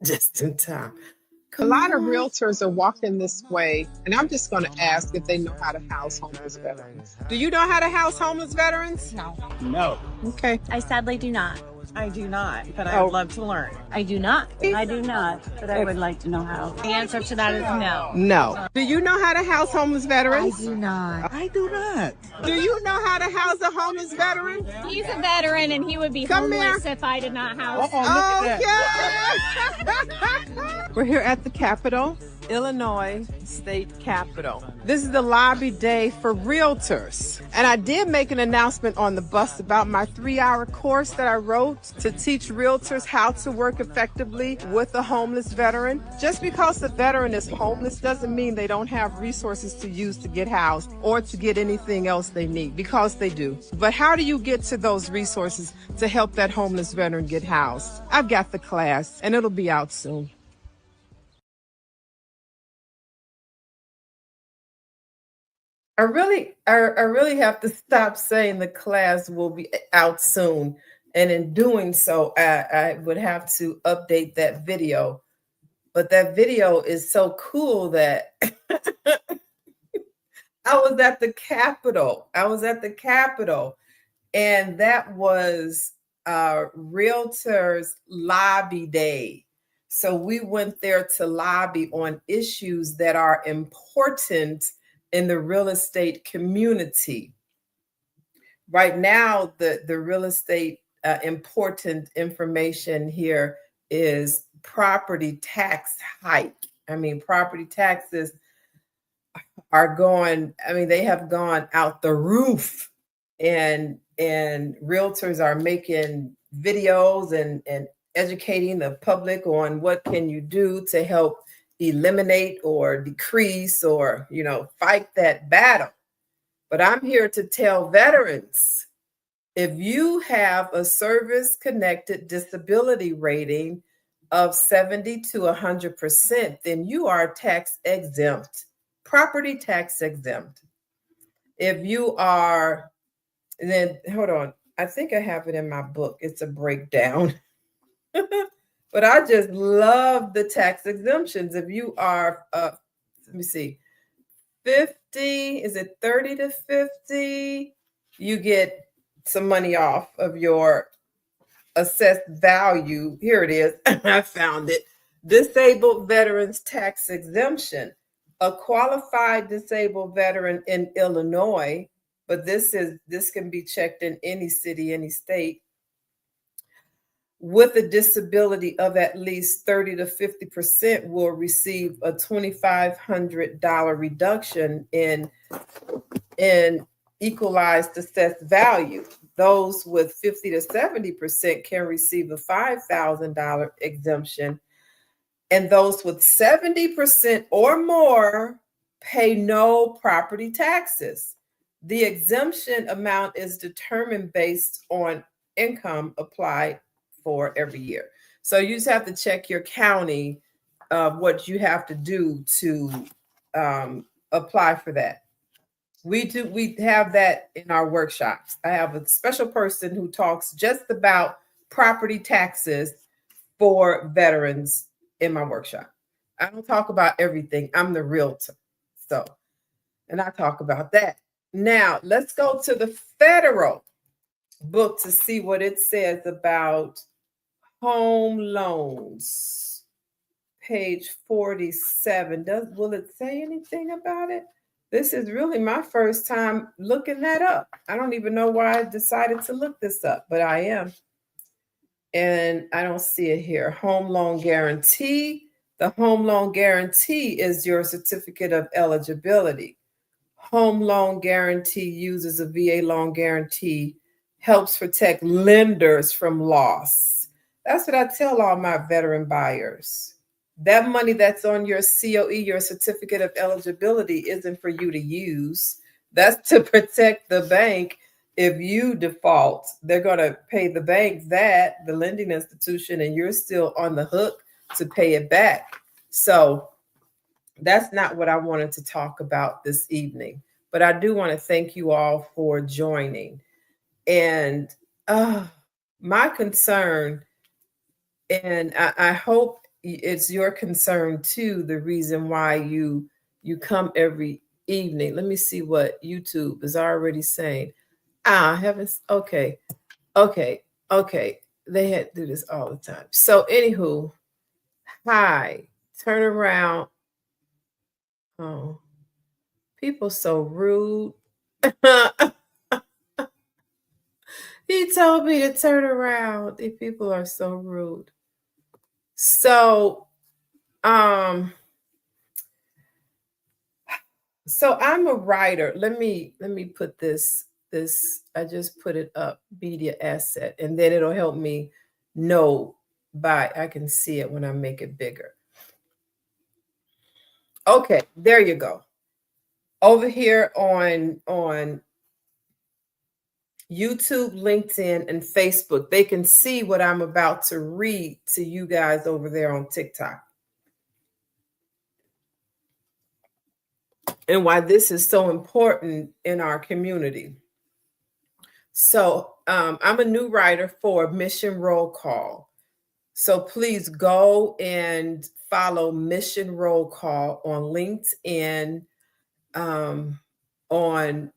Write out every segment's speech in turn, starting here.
just in time. A lot of realtors are walking this way, and I'm just going to ask if they know how to house homeless veterans. Do you know how to house homeless veterans? No. No. Okay. I sadly do not. I do not, but I would love to learn. I do not. I do not, but I would like to know how. The answer to that is no. No. Do you know how to house homeless veterans? I do not. I do not. Do you know how to house a homeless veteran? He's a veteran and he would be Come homeless here. if I did not house. Oh, look at that. We're here at the Capitol, Illinois State Capitol. This is the lobby day for Realtors. And I did make an announcement on the bus about my 3-hour course that I wrote to teach Realtors how to work effectively with a homeless veteran. Just because the veteran is homeless doesn't mean they don't have resources to use to get housed or to get anything else they need, because they do. But how do you get to those resources to help that homeless veteran get housed? I've got the class, and it'll be out soon. I really have to stop saying the class will be out soon. And in doing so, I would have to update that video. But that video is so cool that I was at the Capitol. And that was Realtors Lobby Day. So we went there to lobby on issues that are important in the real estate community. Right now, the real estate important information here is property tax hike. I mean, property taxes are going, they have gone out the roof, and realtors are making videos and educating the public on what can you do to help eliminate or decrease or, fight that battle. But I'm here to tell veterans, if you have a service-connected disability rating of 70 to 100%, then you are tax exempt, property tax exempt. If you are, and then hold on, I think I have it in my book. It's a breakdown. But I just love the tax exemptions. If you are, let me see, 50, is it 30 to 50? You get some money off of your assessed value. Here it is. I found it. Disabled veterans tax exemption. A qualified disabled veteran in Illinois, but this can be checked in any city, any state, with a disability of at least 30 to 50% will receive a $2,500 reduction in equalized assessed value. Those with 50 to 70% can receive a $5,000 exemption, and those with 70% or more pay no property taxes. The exemption amount is determined based on income applied for every year. So you just have to check your county what you have to do to apply for that. We have that in our workshops. I have a special person who talks just about property taxes for veterans in my workshop. I don't talk about everything. I'm the realtor. So, and I talk about that. Now, let's go to the federal book to see what it says about home loans. Page 47. Will it say anything about it? This is really my first time looking that up. I don't even know why I decided to look this up, but I am. And I don't see it here. Home loan guarantee. The home loan guarantee is your certificate of eligibility. Home loan guarantee uses a VA loan guarantee, helps protect lenders from loss. That's what I tell all my veteran buyers. That money that's on your COE, your certificate of eligibility, isn't for you to use. That's to protect the bank. If you default, they're going to pay the bank that, the lending institution, and you're still on the hook to pay it back. So that's not what I wanted to talk about this evening. But I do want to thank you all for joining. And my concern, and I hope it's your concern too, the reason why you come every evening. Let me see what YouTube is already saying. Heavens. Okay. They had to do this all the time. So anywho, hi, turn around. Oh, people so rude. He told me to turn around. These people are so rude. So so I'm a writer. Let me put this I just put it up, media asset, and then it'll help me know I can see it when I make it bigger. Okay, there you go. Over here on YouTube, LinkedIn, and Facebook, they can see what I'm about to read to you guys over there on TikTok. And why this is so important in our community. So I'm a new writer for Mission Roll Call. So please go and follow Mission Roll Call on LinkedIn, on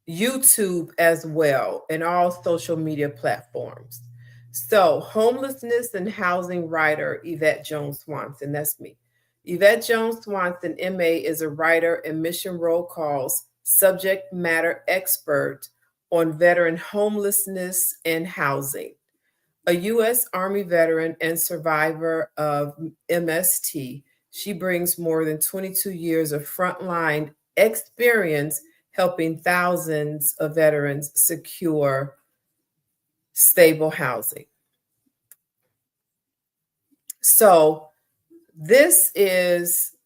YouTube as well, and all social media platforms. So homelessness and housing writer, Yvette Jones Swanson, that's me. Yvette Jones Swanson, MA, is a writer and Mission Roll Call's subject matter expert on veteran homelessness and housing. A U.S. Army veteran and survivor of MST, she brings more than 22 years of frontline experience helping thousands of veterans secure stable housing. So this is,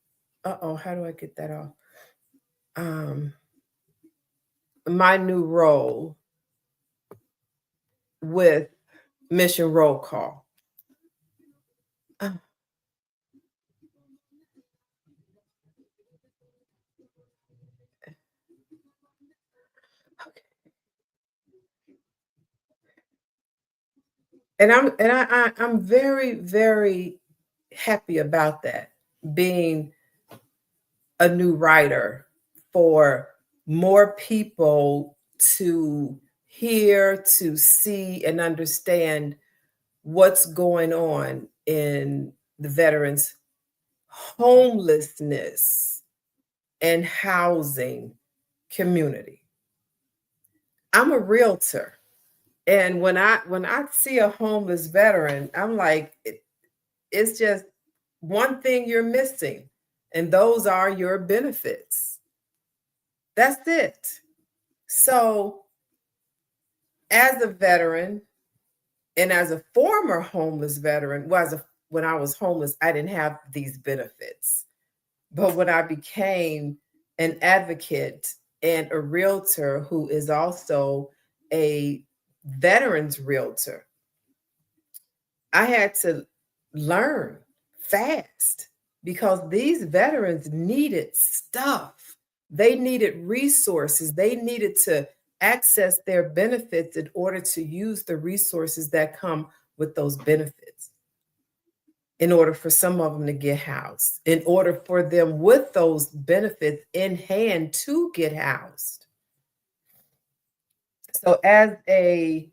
how do I get that off? My new role with Mission Roll Call. And I'm very, very happy about that, being a new writer, for more people to hear, to see, and understand what's going on in the veterans' homelessness and housing community. I'm a realtor. And when I see a homeless veteran, I'm like, it's just one thing you're missing, and those are your benefits. That's it. So as a veteran and as a former homeless veteran, when I was homeless, I didn't have these benefits. But when I became an advocate and a realtor who is also a veterans realtor, I had to learn fast because these veterans needed stuff. They needed resources. They needed to access their benefits in order to use the resources that come with those benefits, in order for some of them to get housed, in order for them with those benefits in hand to get housed. So as a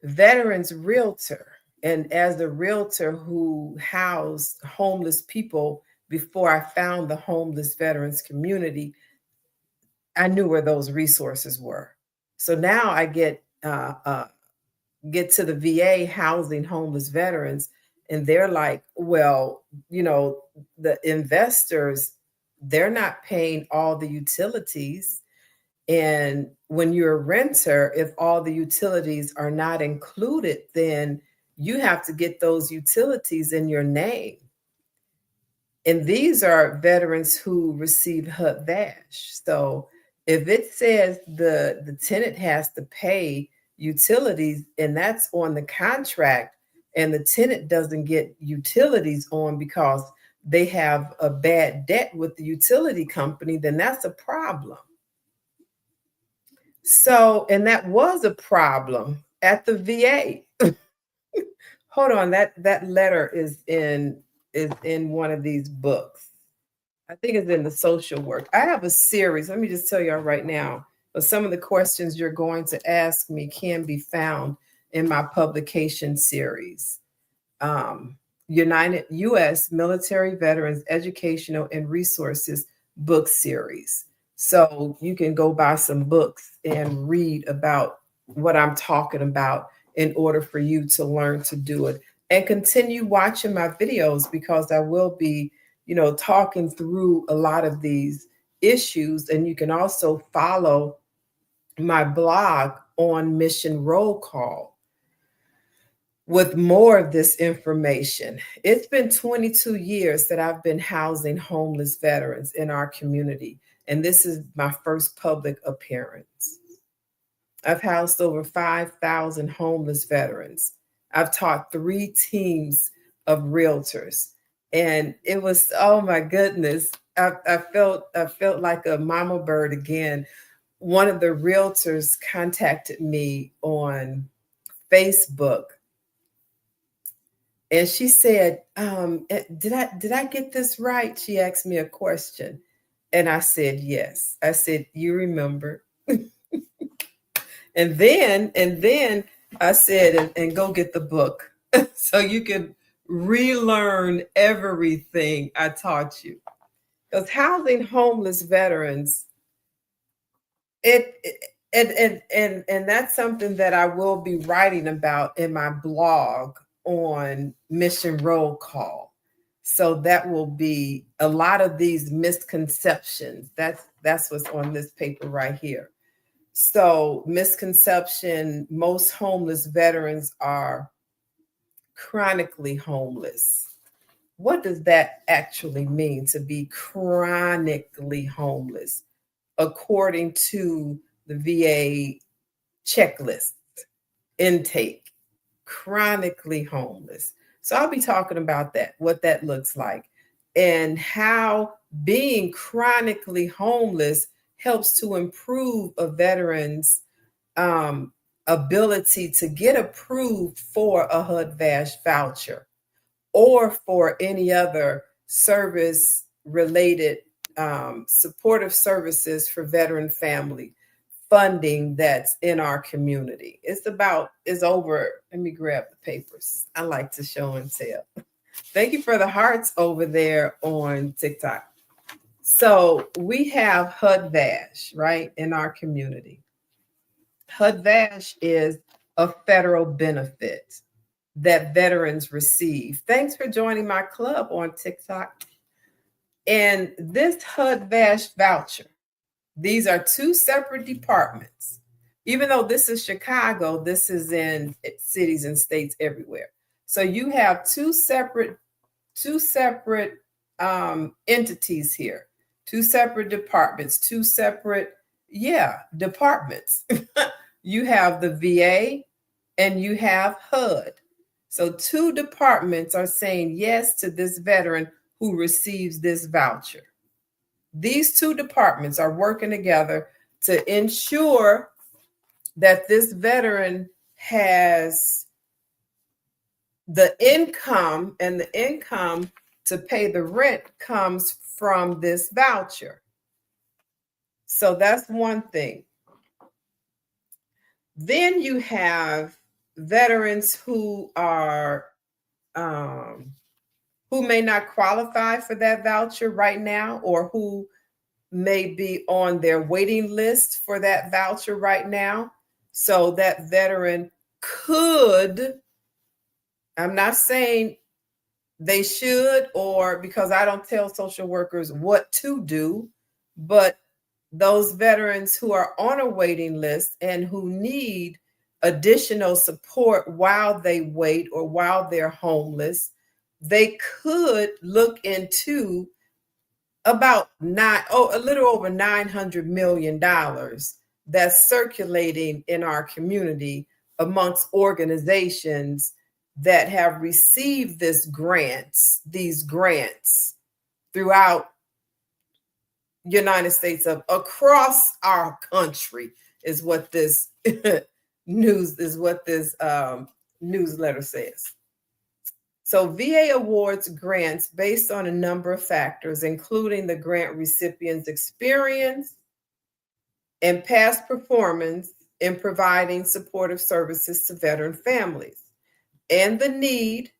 veterans realtor, and as a realtor who housed homeless people before I found the homeless veterans community, I knew where those resources were. So now I get to the VA housing homeless veterans, and they're like, well, the investors, they're not paying all the utilities. And when you're a renter, if all the utilities are not included, then you have to get those utilities in your name. And these are veterans who receive HUD-VASH. So if it says the tenant has to pay utilities, and that's on the contract, and the tenant doesn't get utilities on because they have a bad debt with the utility company, then that's a problem. So, and that was a problem at the VA. hold on, that letter is in one of these books. I think it's in the social work. I have a series. Let me just tell y'all right now. But some of the questions you're going to ask me can be found in my publication series. United U.S. Military Veterans Educational and Resources book series. So you can go buy some books and read about what I'm talking about in order for you to learn to do it. And continue watching my videos, because I will be, talking through a lot of these issues. And you can also follow my blog on Mission Roll Call with more of this information. It's been 22 years that I've been housing homeless veterans in our community, and this is my first public appearance. I've housed over 5,000 homeless veterans. I've taught 3 teams of realtors, and it was, oh my goodness, I felt like a mama bird again. One of the realtors contacted me on Facebook, and she said, did I get this right? She asked me a question. And I said, yes. I said, you remember? and then I said, and go get the book so you can relearn everything I taught you. Because housing homeless veterans, and that's something that I will be writing about in my blog on Mission Roll Call. So that will be a lot of these misconceptions. That's what's on this paper right here. So misconception, most homeless veterans are chronically homeless. What does that actually mean, to be chronically homeless, according to the VA checklist intake? Chronically homeless. So I'll be talking about that, what that looks like, and how being chronically homeless helps to improve a veteran's ability to get approved for a HUD-VASH voucher or for any other service related supportive services for veteran family funding that's in our community. It's over. Let me grab the papers. I like to show and tell. Thank you for the hearts over there on TikTok. So we have HUD-VASH, right, in our community. HUD-VASH is a federal benefit that veterans receive. Thanks for joining my club on TikTok. And this HUD-VASH voucher, these are 2 separate departments. Even though this is Chicago, this is in cities and states everywhere. So you have two separate entities here, 2 separate departments, 2 separate departments. You have the VA and you have HUD. So 2 departments are saying yes to this veteran who receives this voucher. These 2 departments are working together to ensure that this veteran has the income, and the income to pay the rent comes from this voucher. So that's one thing. Then you have veterans who are who may not qualify for that voucher right now, or who may be on their waiting list for that voucher right now. So that veteran could, I'm not saying they should, or because I don't tell social workers what to do, but those veterans who are on a waiting list and who need additional support while they wait or while they're homeless, they could look into a little over $900 million that's circulating in our community amongst organizations that have received these grants throughout United States, across our country, is what this newsletter says. So VA awards grants based on a number of factors, including the grant recipient's experience and past performance in providing supportive services to veteran families, and the need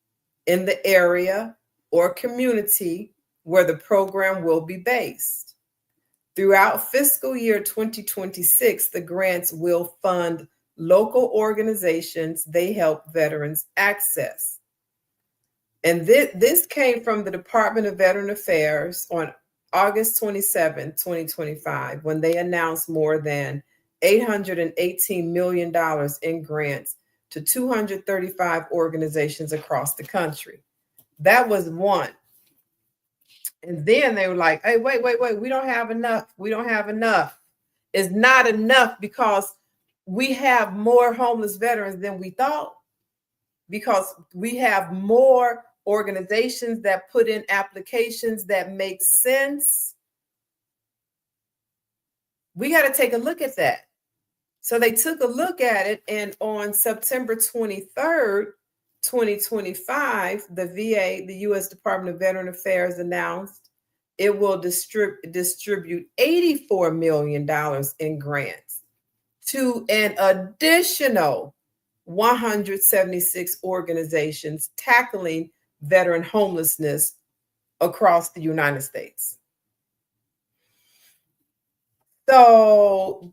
in the area or community where the program will be based. Throughout fiscal year 2026, the grants will fund local organizations they help veterans access. And this came from the Department of Veteran Affairs on August 27, 2025, when they announced more than $818 million in grants to 235 organizations across the country. That was one. And then they were like, hey, wait, we don't have enough. We don't have enough. It's not enough because we have more homeless veterans than we thought, because we have more organizations that put in applications that make sense. We got to take a look at that. So they took a look at it, and on September 23rd, 2025, the VA, the U.S. Department of Veteran Affairs, announced it will distribute $84 million in grants to an additional 176 organizations tackling veteran homelessness across the United States. So,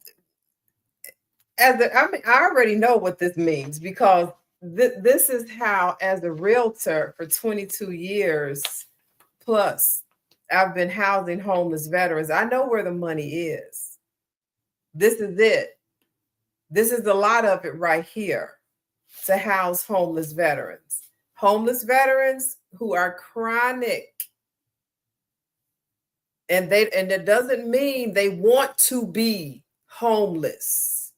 I already know what this means, because this is how, as a realtor for 22 years plus, I've been housing homeless veterans. I know where the money is. This is it. This is a lot of it right here to house homeless veterans. Homeless veterans who are chronic. And it doesn't mean they want to be homeless.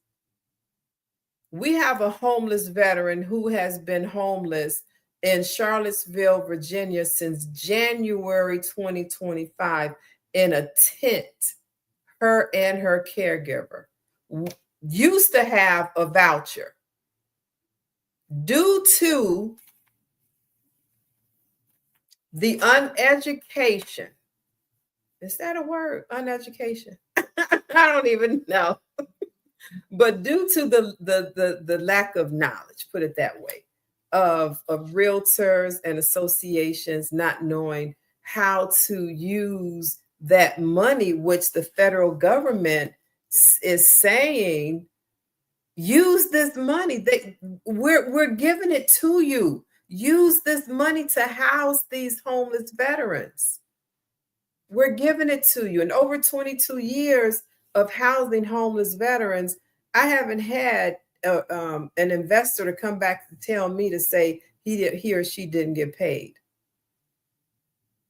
We have a homeless veteran who has been homeless in Charlottesville, Virginia since January 2025 in a tent. Her and her caregiver used to have a voucher. Due to the uneducation, is that a word? Uneducation? I don't even know. But due to the lack of knowledge, put it that way, of realtors and associations not knowing how to use that money, which the federal government is saying, use this money. We're giving it to you. Use this money to house these homeless veterans. We're giving it to you. In over 22 years of housing homeless veterans, I haven't had an investor to come back to tell me to say he or she didn't get paid.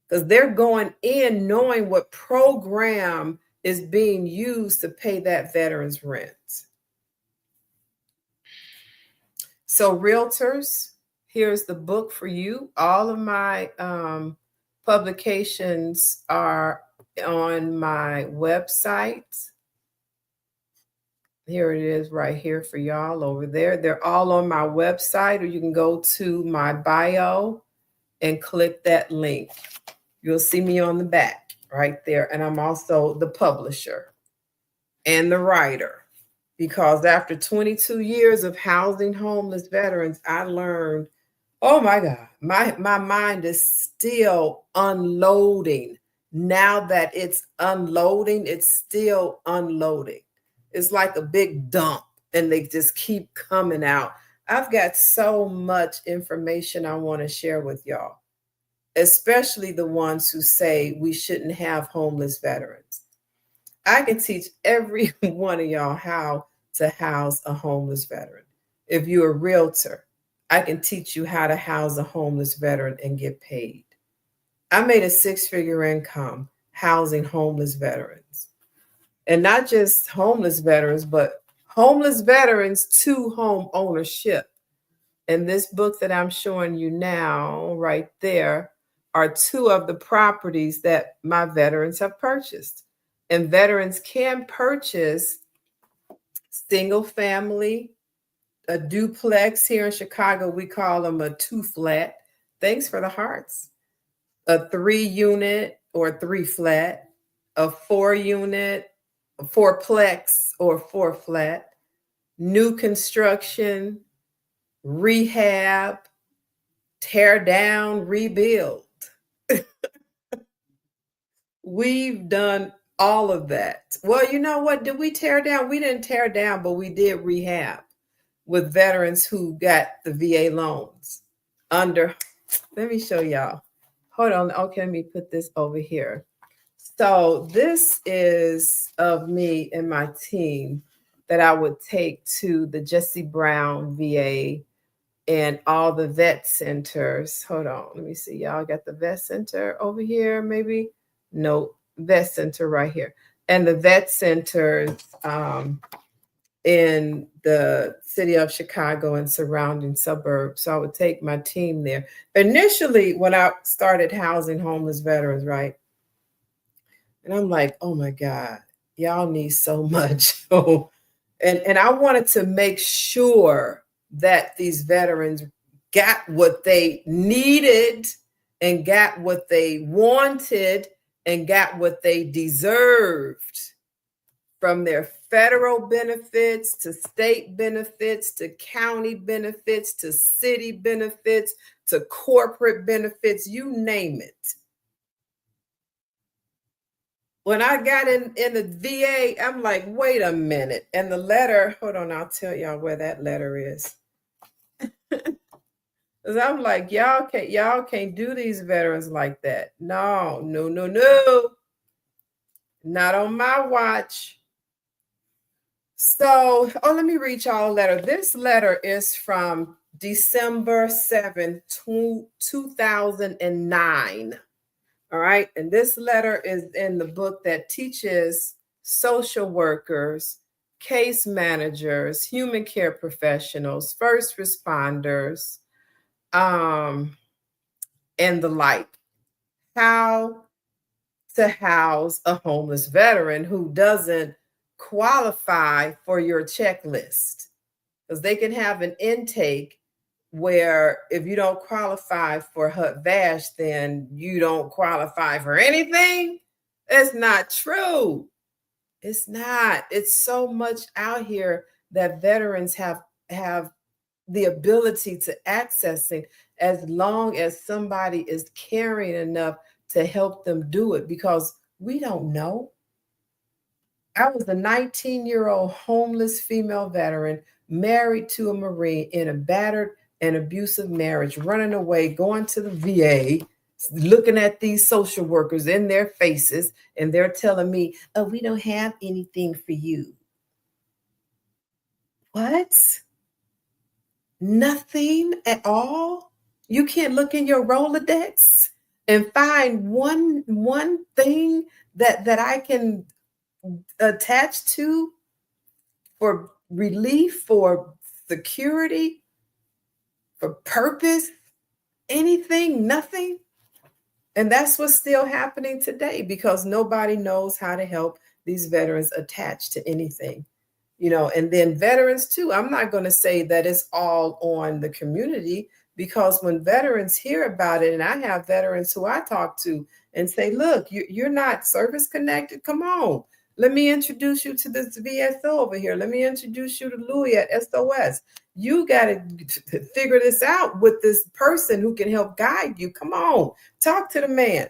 Because they're going in knowing what program is being used to pay that veteran's rent. So realtors, here's the book for you. All of my publications are on my website. Here it is right here for y'all over there. They're all on my website, or you can go to my bio and click that link. You'll see me on the back right there. And I'm also the publisher and the writer, because after 22 years of housing homeless veterans, I learned, oh my God, my mind is still unloading. Now that it's unloading, it's still unloading. It's like a big dump, and they just keep coming out. I've got so much information I want to share with y'all, especially the ones who say we shouldn't have homeless veterans. I can teach every one of y'all how to house a homeless veteran. If you're a realtor, I can teach you how to house a homeless veteran and get paid. I made a 6-figure income housing homeless veterans. And not just homeless veterans, but homeless veterans to home ownership. And this book that I'm showing you now, right there, are 2 of the properties that my veterans have purchased. And veterans can purchase single family, a duplex. Here in Chicago, we call them a 2-flat. Thanks for the hearts. A 3-unit or 3 flat, a 4-unit, a 4-plex or 4 flat, new construction, rehab, tear down, rebuild. We've done all of that. Well, you know what? Did we tear down? We didn't tear down, but we did rehab with veterans who got the VA loans under. Let me show y'all. Hold on. Okay, let me put this over here. So this is of me and my team that I would take to the Jesse Brown VA and all the vet centers. Hold on. Let me see. Y'all got the vet center over here, maybe? No, vet center right here. And the vet centers in the city of Chicago and surrounding suburbs. So I would take my team there. Initially, when I started housing homeless veterans, right? And I'm like, oh my God, y'all need so much. and I wanted to make sure that these veterans got what they needed and got what they wanted and got what they deserved, from their federal benefits to state benefits to county benefits to city benefits to corporate benefits, you name it. When I got in the VA, I'm like, wait a minute. And the letter, hold on, I'll tell y'all where that letter is. Because I'm like, y'all can't do these veterans like that. No. Not on my watch. So, let me read y'all a letter. This letter is from December 7th, 2009. All right. And this letter is in the book that teaches social workers, case managers, human care professionals, first responders, and the like, how to house a homeless veteran who doesn't qualify for your checklist. Because they can have an intake where if you don't qualify for HUD-VASH, then you don't qualify for anything. It's not true. It's not. It's so much out here that veterans have the ability to accessing, as long as somebody is caring enough to help them do it, because we don't know. I was a 19-year-old homeless female veteran, married to a Marine in a battered and abusive marriage, running away, going to the VA, looking at these social workers in their faces, and they're telling me, oh, we don't have anything for you. What? Nothing at all? You can't look in your Rolodex and find one thing that I can attach to for relief, for security, for purpose, anything, nothing. And that's what's still happening today, because nobody knows how to help these veterans attach to anything, and then veterans too. I'm not going to say that it's all on the community, because when veterans hear about it, and I have veterans who I talk to and say, look, you're not service connected. Come on. Let me introduce you to this VSO over here. Let me introduce you to Louis at SOS. You got to figure this out with this person who can help guide you. Come on, talk to the man.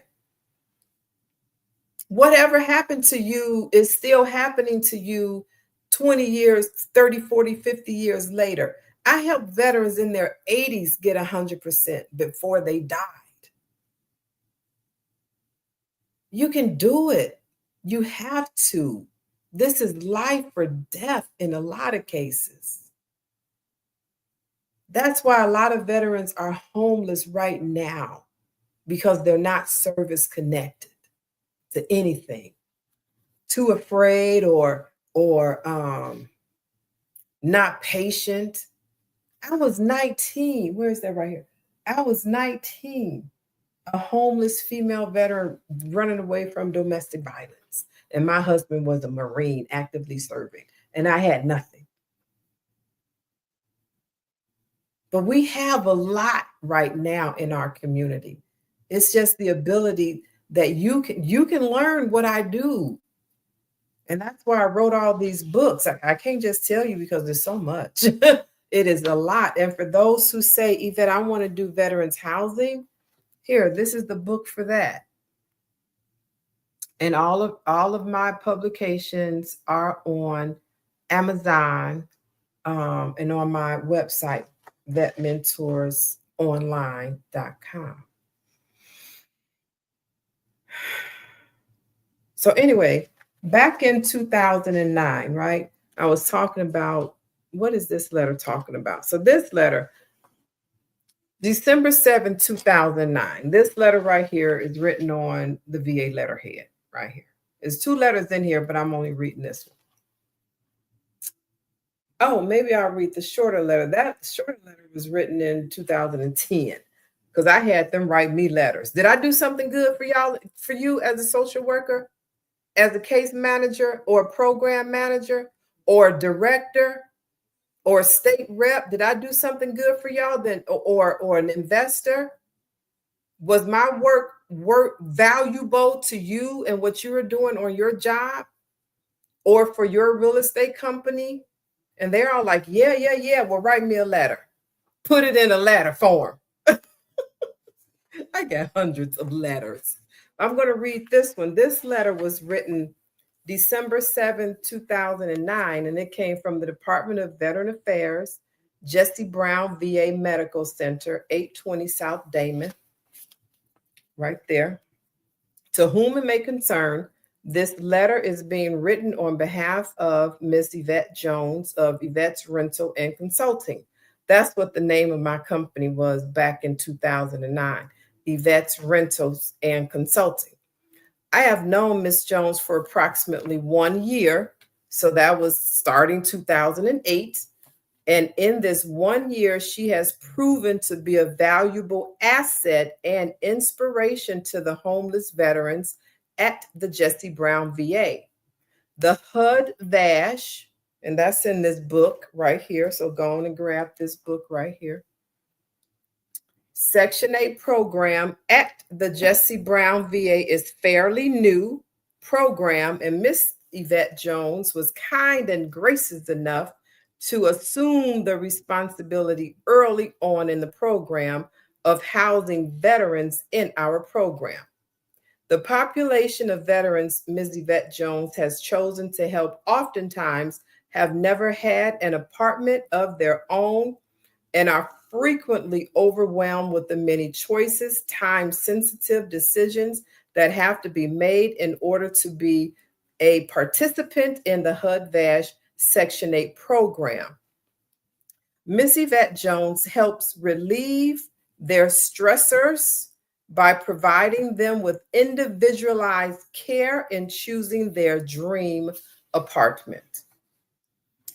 Whatever happened to you is still happening to you 20 years, 30, 40, 50 years later. I helped veterans in their 80s get 100% before they died. You can do it. You have to. This is life or death in a lot of cases. That's why a lot of veterans are homeless right now, because they're not service connected to anything, too afraid or not patient. I was 19. Where is that right here? I was 19, a homeless female veteran running away from domestic violence. And my husband was a Marine actively serving, and I had nothing. But we have a lot right now in our community. It's just the ability that you can learn what I do. And that's why I wrote all these books. I can't just tell you because there's so much. It is a lot. And for those who say, Yvette, I want to do veterans housing, here, this is the book for that. And all of my publications are on Amazon, and on my website, VetMentorsOnline.com. So anyway, back in 2009, right? I was talking about, what is this letter talking about? So this letter, December 7th, 2009. This letter right here is written on the VA letterhead right here. There's 2 letters in here, but I'm only reading this one. Oh, maybe I'll read the shorter letter. That shorter letter was written in 2010 because I had them write me letters. Did I do something good for y'all, for you as a social worker, as a case manager or a program manager or director or state rep? Did I do something good for y'all then, or an investor? Was my work valuable to you and what you were doing on your job or for your real estate company? And they're all like, yeah. Well, write me a letter. Put it in a letter form. I got hundreds of letters. I'm going to read this one. This letter was written December 7th, 2009, and it came from the Department of Veteran Affairs, Jesse Brown VA Medical Center, 820 South Damon, right there. To whom it may concern, this letter is being written on behalf of Ms. Yvette Jones of Yvette's Rental and Consulting. That's what the name of my company was back in 2009, Yvette's Rentals and Consulting. I have known Ms. Jones for approximately 1 year. So that was starting 2008. And in this 1 year, she has proven to be a valuable asset and inspiration to the homeless veterans at the Jesse Brown VA. The HUD-VASH, and that's in this book right here. So go on and grab this book right here. Section 8 program at the Jesse Brown VA is fairly new program, and Miss Yvette Jones was kind and gracious enough to assume the responsibility early on in the program of housing veterans in our program. The population of veterans Ms. Yvette Jones has chosen to help oftentimes have never had an apartment of their own and are frequently overwhelmed with the many choices, time-sensitive decisions that have to be made in order to be a participant in the HUD-VASH Section 8 program. Ms. Yvette Jones helps relieve their stressors by providing them with individualized care in choosing their dream apartment.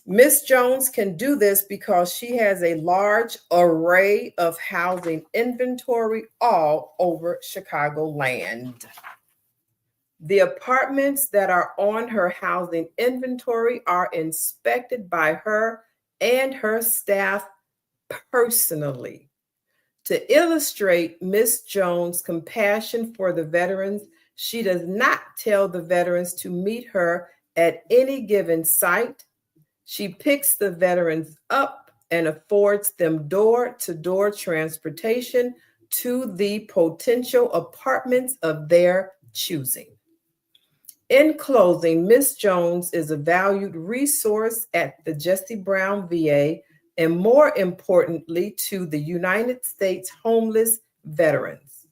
Ms. Jones can do this because she has a large array of housing inventory all over Chicagoland. The apartments that are on her housing inventory are inspected by her and her staff personally. To illustrate Ms. Jones' compassion for the veterans, she does not tell the veterans to meet her at any given site. She picks the veterans up and affords them door-to-door transportation to the potential apartments of their choosing. In closing, Ms. Jones is a valued resource at the Jesse Brown VA and, more importantly, to the United States homeless veterans.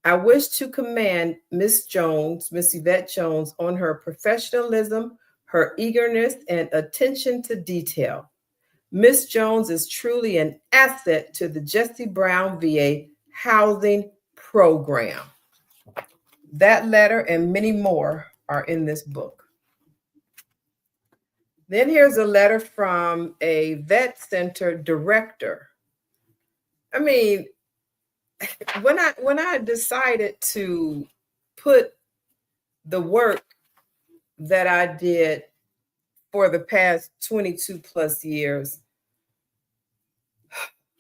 I wish to commend Ms. Yvette Jones, on her professionalism, her eagerness, and attention to detail. Ms. Jones is truly an asset to the Jesse Brown VA housing program. That letter and many more are in this book. Then here's a letter from a vet center director. I mean, when I decided to put the work that I did for the past 22 plus years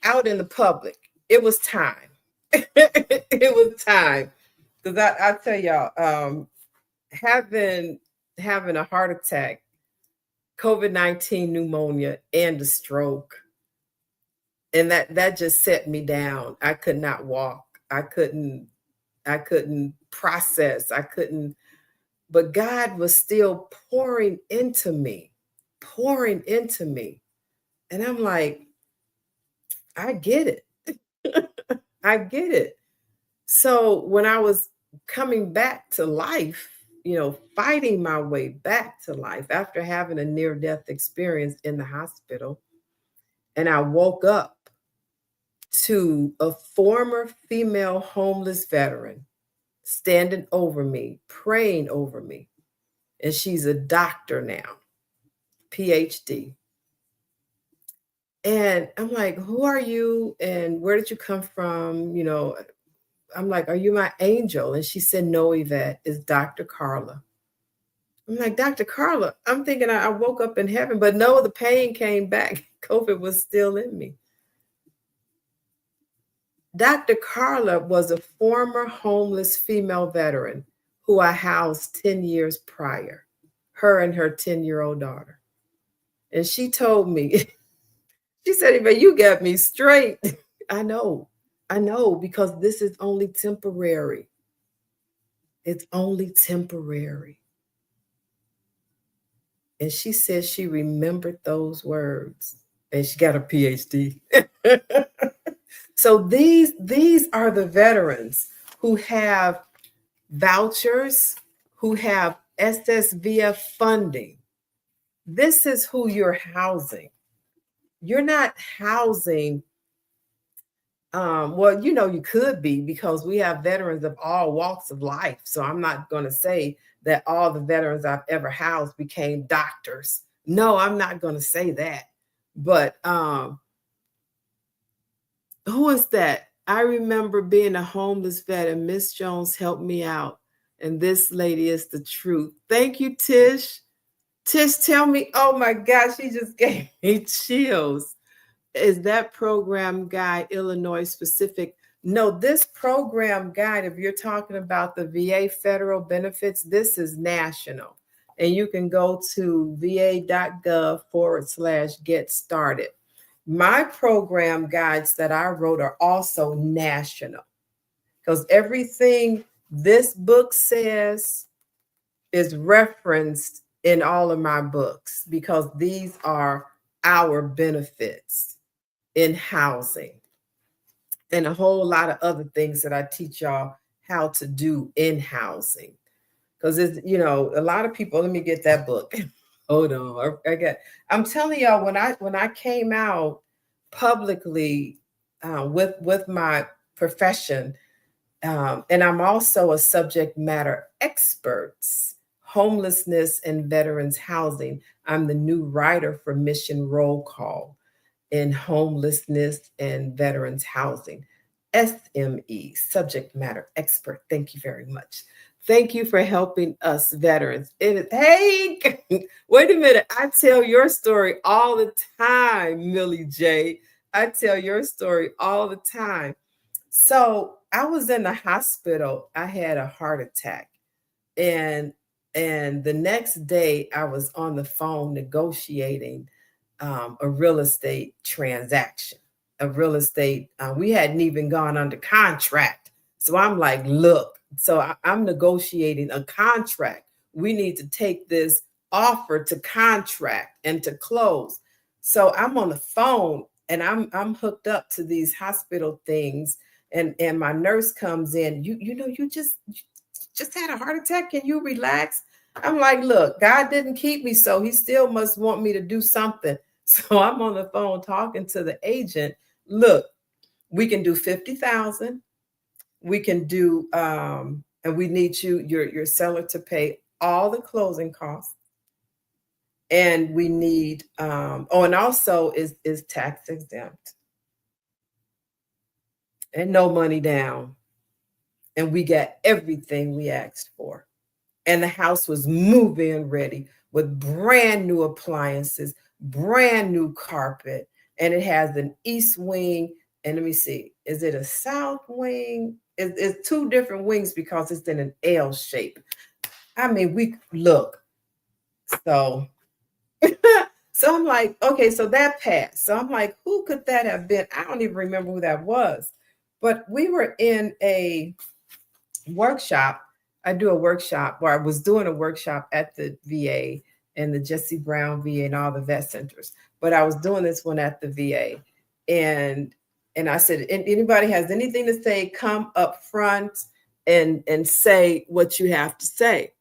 out in the public, it was time. It was time. Because I tell y'all, having a heart attack, COVID-19 pneumonia, and a stroke, and that just set me down. I could not walk. I couldn't process. I couldn't, but God was still pouring into me. And I'm like, I get it. I get it. So when I was coming back to life, fighting my way back to life after having a near-death experience in the hospital, and I woke up to a former female homeless veteran standing over me, praying over me. And she's a doctor now, PhD. And I'm like, who are you? And where did you come from? I'm like, are you my angel? And she said, no, Yvette, it's Dr. Carla. I'm like, Dr. Carla, I'm thinking I woke up in heaven, but no, the pain came back. COVID was still in me. Dr. Carla was a former homeless female veteran who I housed 10 years prior, her and her 10-year-old daughter. And she told me, she said, but you got me straight. I know, because this is only temporary. It's only temporary. And she said she remembered those words, and she got a PhD. So these are the veterans who have vouchers, who have SSVF funding. This is who you're housing. You're not housing, well, you could be, because we have veterans of all walks of life. So I'm not going to say that all the veterans I've ever housed became doctors. No, I'm not going to say that. But who is that? I remember being a homeless vet, and Miss Jones helped me out. And this lady is the truth. Thank you, Tish. Tish, tell me, oh my gosh, she just gave me chills. Is that program guide Illinois specific? No, this program guide, if you're talking about the VA federal benefits, this is national. And you can go to va.gov/get started. My program guides that I wrote are also national, because everything this book says is referenced in all of my books, because these are our benefits in housing, and a whole lot of other things that I teach y'all how to do in housing. Because it's, a lot of people, let me get that book. Hold on. I'm telling y'all, when I came out publicly with my profession, and I'm also a subject matter expert, homelessness and veterans housing. I'm the new writer for Mission Roll Call in homelessness and veterans housing. SME, subject matter expert. Thank you very much. Thank you for helping us veterans. Hey, wait a minute. I tell your story all the time, Millie J. I tell your story all the time. So I was in the hospital. I had a heart attack. And the next day I was on the phone negotiating a real estate transaction, we hadn't even gone under contract. So I'm like, look, I'm negotiating a contract. We need to take this offer to contract and to close. So I'm on the phone, and I'm hooked up to these hospital things, and my nurse comes in. You just had a heart attack. Can you relax? I'm like, look, God didn't keep me, so he still must want me to do something. So I'm on the phone talking to the agent. Look, we can do 50,000. We can do, and we need your seller to pay all the closing costs. And we need, and also is tax exempt. And no money down. And we got everything we asked for. And the house was move-in ready with brand new appliances, brand new carpet, and it has an east wing And let me see, is it a south wing? It's two different wings because it's in an L shape. I mean, we look. So, so I'm like, okay, so that passed. So I'm like, who could that have been? I don't even remember who that was. But we were in a workshop. I do a workshop where I was doing a workshop at the VA and the Jesse Brown VA and all the vet centers. But I was doing this one at the VA. And I said, anybody has anything to say, come up front and say what you have to say.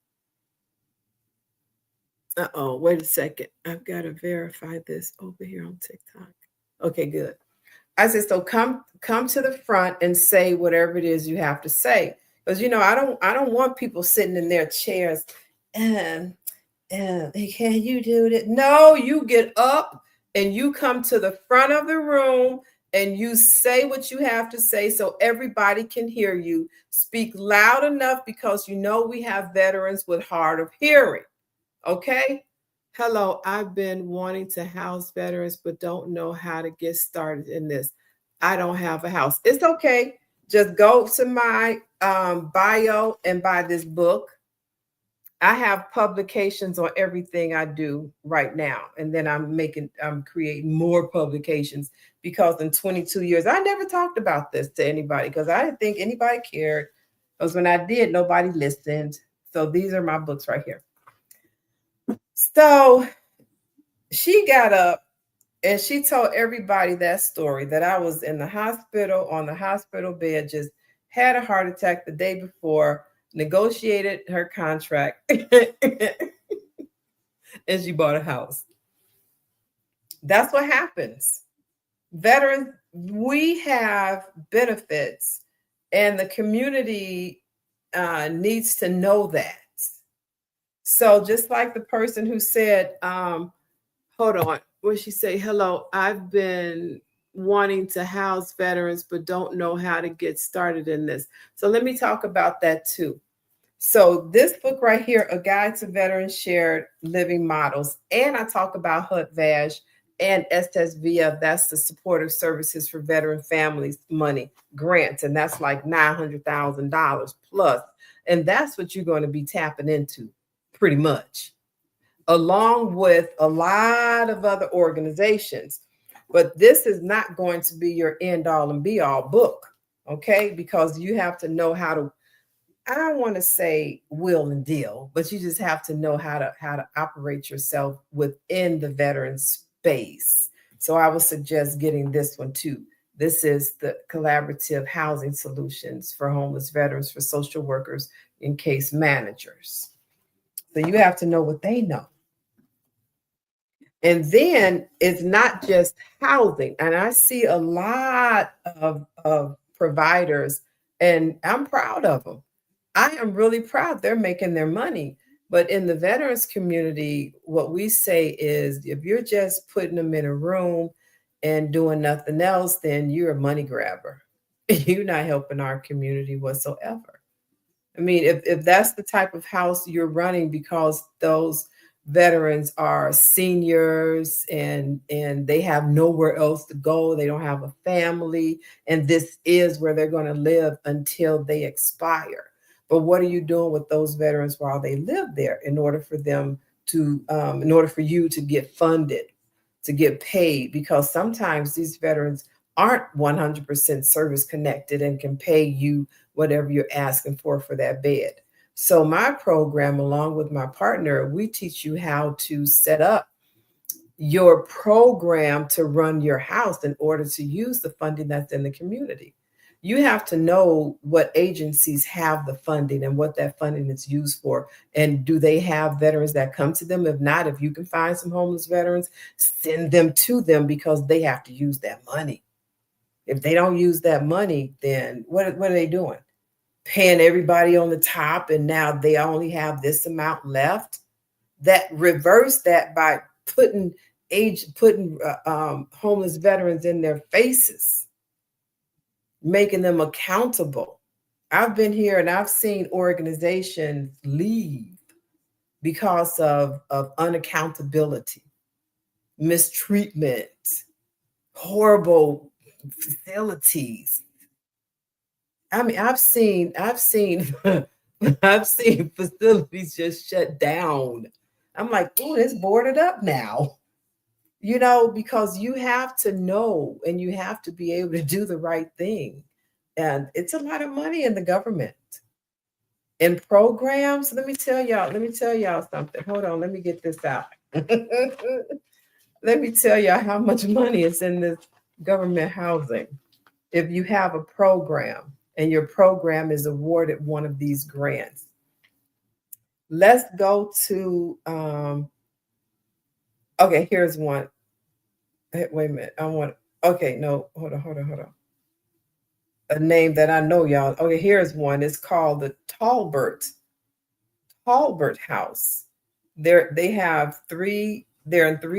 Uh-oh, wait a second. I've got to verify this over here on TikTok. Okay, good. I said, so come to the front and say whatever it is you have to say. Because I don't want people sitting in their chairs and can you do it? No, you get up and you come to the front of the room and you say what you have to say so everybody can hear you. Speak loud enough because we have veterans with hard of hearing. Okay. Hello, I've been wanting to house veterans, but don't know how to get started in this. I don't have a house. It's okay. Just go to my bio and buy this book. I have publications on everything I do right now. And then I'm creating more publications because in 22 years, I never talked about this to anybody because I didn't think anybody cared. Because when I did, nobody listened. So these are my books right here. So she got up and she told everybody that story that I was in the hospital on the hospital bed, just had a heart attack the day before, negotiated her contract, and she bought a house. That's what happens. Veterans, we have benefits, and the community needs to know that. So just like the person who said, hold on, where she say, hello, I've been wanting to house veterans, but don't know how to get started in this. So let me talk about that too. So this book right here, A Guide to Veterans Shared Living Models, and I talk about HUD-VASH and SSVF, that's the Supportive Services for Veteran Families money grants, and that's like $900,000 plus. And that's what you're going to be tapping into pretty much, along with a lot of other organizations. But this is not going to be your end all and be all book, okay? Because you have to know how to, I don't want to say will and deal, but you just have to know how to operate yourself within the veteran space. So I would suggest getting this one too. This is the Collaborative Housing Solutions for Homeless Veterans for Social Workers and Case Managers. So you have to know what they know. And then it's not just housing. And I see a lot of providers, and I'm proud of them. I am really proud they're making their money. But in the veterans community, what we say is if you're just putting them in a room and doing nothing else, then you're a money grabber. You're not helping our community whatsoever. I mean, if that's the type of house you're running because those veterans are seniors and they have nowhere else to go, they don't have a family, and this is where they're going to live until they expire. But what are you doing with those veterans while they live there in order for them to, in order for you to get funded, to get paid? Because sometimes these veterans aren't 100% service connected and can pay you whatever you're asking for that bed. So my program, along with my partner, we teach you how to set up your program to run your house in order to use the funding that's in the community. You have to know what agencies have the funding and what that funding is used for. And do they have veterans that come to them? If not, if you can find some homeless veterans, send them to them because they have to use that money. If they don't use that money, then what are they doing? Paying everybody on the top, and now they only have this amount left. That reverse that by putting homeless veterans in their faces, making them accountable. I've been here and I've seen organizations leave because of unaccountability, mistreatment, horrible facilities. I mean, I've seen I've seen facilities just shut down. I'm like, oh, it's boarded up now. Because you have to know and you have to be able to do the right thing. And it's a lot of money in the government. In programs, let me tell y'all something. Hold on, let me get this out. Let me tell y'all how much money is in this government housing. If you have a program and your program is awarded one of these grants. Let's go to, okay, here's one. Wait a minute, okay, no, hold on. A name that I know, y'all. Okay, here's one. It's called the Talbert House. They're in 3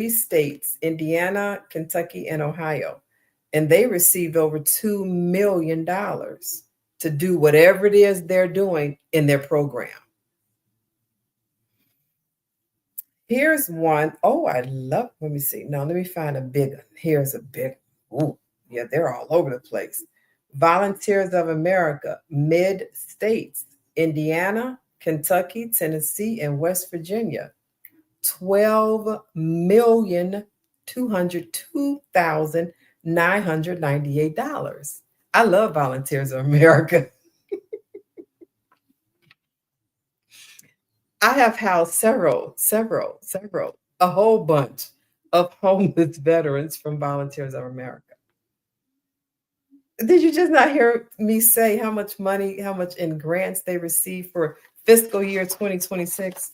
states, Indiana, Kentucky, and Ohio. And they received over $2 million to do whatever it is they're doing in their program. Here's one. Oh, let me see. Now, let me find a big one. Here's a big one. Ooh, yeah, they're all over the place. Volunteers of America, mid-states, Indiana, Kentucky, Tennessee, and West Virginia. $12,202,998. I love Volunteers of America. I have housed several, a whole bunch of homeless veterans from Volunteers of America. Did you just not hear me say how much in grants they received for fiscal year 2026?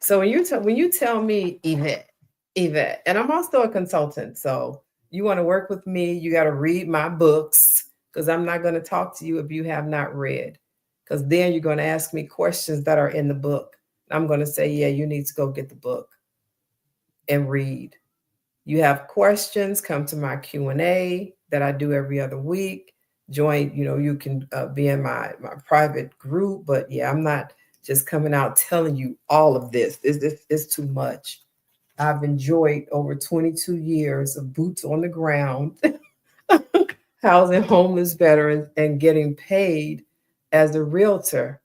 So when you tell me, Yvette, and I'm also a consultant, so you want to work with me, you got to read my books, because I'm not going to talk to you if you have not read, because then you're going to ask me questions that are in the book. I'm going to say, yeah, you need to go get the book and read. You have questions, come to my Q&A that I do every other week. Join, you can be in my private group, but yeah, I'm not just coming out telling you all of this. It's too much. I've enjoyed over 22 years of boots on the ground, housing homeless veterans and getting paid as a realtor.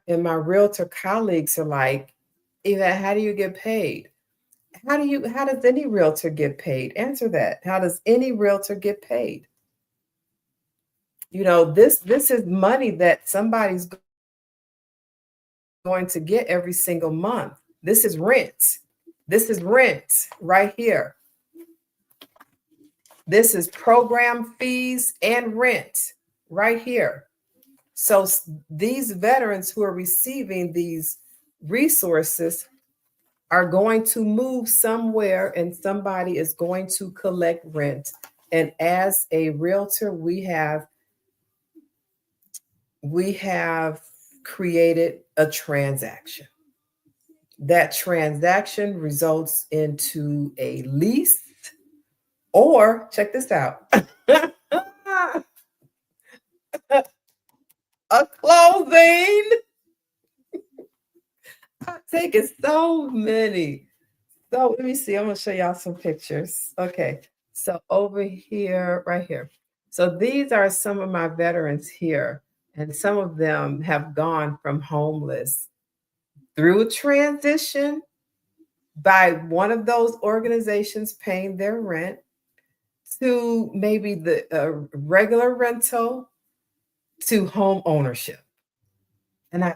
And my realtor colleagues are like, Eva, how do you get paid? How does any realtor get paid? Answer that. How does any realtor get paid? This is money that somebody's going to get every single month. This is rent. This is rent right here. This is program fees and rent right here. So these veterans who are receiving these resources are going to move somewhere and somebody is going to collect rent. And as a realtor, we have created a transaction. That transaction results into a lease, or check this out, a closing. I've taken so many. So let me see. I'm going to show y'all some pictures. Okay. So over here, right here. So these are some of my veterans here. And some of them have gone from homeless through a transition by one of those organizations paying their rent to maybe the regular rental to home ownership. And I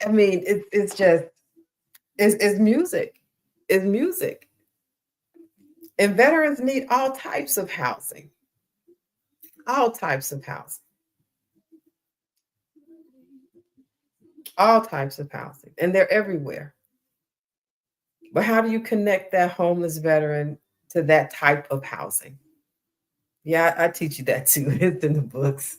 mean, it's just, it's music. It's music. And veterans need all types of housing. All types of housing. All types of housing. And they're everywhere. But how do you connect that homeless veteran to that type of housing? Yeah, I teach you that too. It's in the books.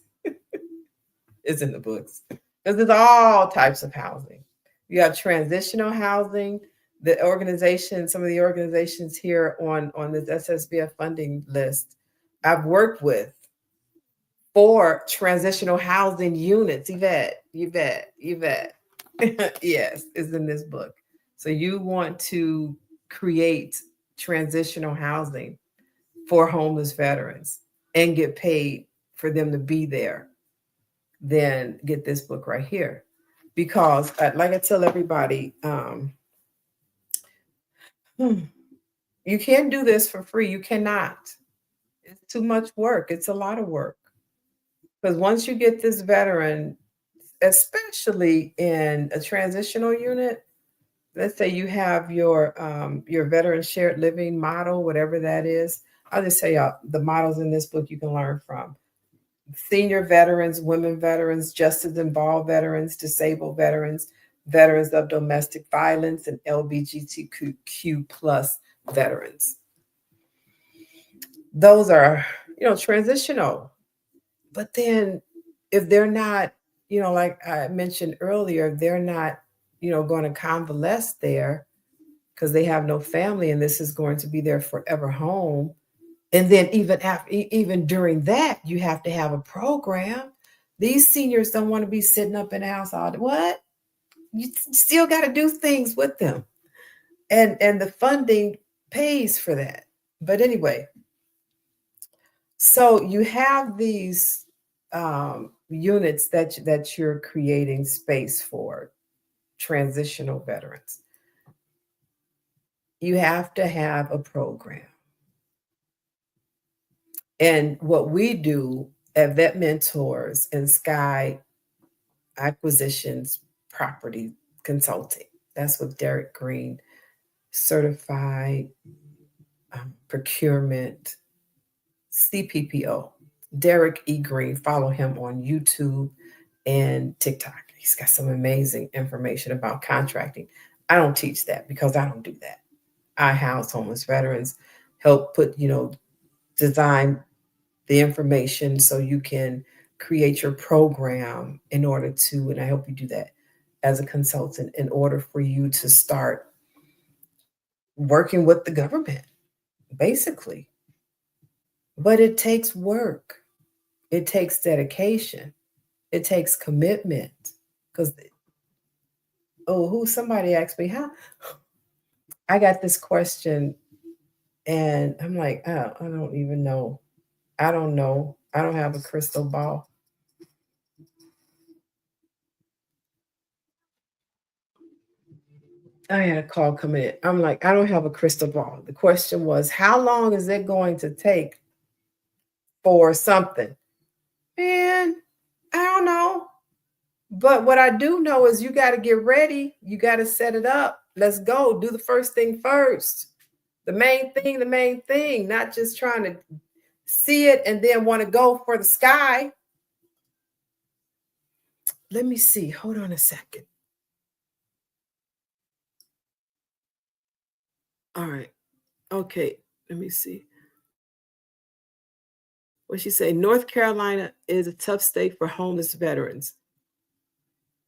It's in the books. Because there's all types of housing. You have transitional housing. The organization, some of the organizations here on this SSVF funding list, I've worked with for transitional housing units. Yvette. Yes, is in this book. So you want to create transitional housing for homeless veterans and get paid for them to be there, then get this book right here. Because like I tell everybody, you can't do this for free. You cannot. It's too much work. It's a lot of work. Because once you get this veteran, especially in a transitional unit, let's say you have your veteran shared living model, whatever that is. I'll just tell y'all the models in this book you can learn from. Senior veterans, women veterans, justice involved veterans, disabled veterans, veterans of domestic violence, and LGBTQ plus veterans. Those are, transitional. But then if they're not, like I mentioned earlier, they're not, going to convalesce there because they have no family and this is going to be their forever home. And then even during that, you have to have a program. These seniors don't want to be sitting up in the house all day. What? You still got to do things with them. And the funding pays for that. But anyway, so you have these units that you're creating space for transitional veterans. You have to have a program. And what we do at VetMentors and Sky Acquisitions Property Consulting, that's with Derek Green, certified procurement CPPO. Derek E. Green, follow him on YouTube and TikTok. He's got some amazing information about contracting. I don't teach that because I don't do that. I house homeless veterans, help design the information so you can create your program in order to, and I help you do that as a consultant in order for you to start working with the government, basically. But it takes work. It takes dedication. It takes commitment. Because, somebody asked me, how? I got this question and I'm like, oh, I don't even know. I don't know. I don't have a crystal ball. I had a call come in. I'm like, I don't have a crystal ball. The question was, how long is it going to take for something? Man, I don't know. But what I do know is you got to get ready. You got to set it up. Let's go. Do the first thing first. The main thing, not just trying to see it and then want to go for the sky. Let me see. Hold on a second. All right. Okay. Let me see. What she say? North Carolina is a tough state for homeless veterans.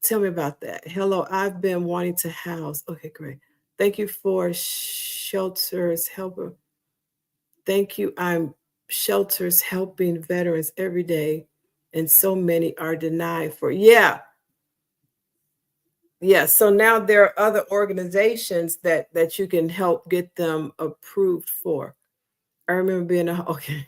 Tell me about that. Hello, I've been wanting to house. Okay, great. Thank you for shelters helper. Thank you. I'm shelters helping veterans every day, and so many are denied for. Yeah. So now there are other organizations that you can help get them approved for. I remember being okay.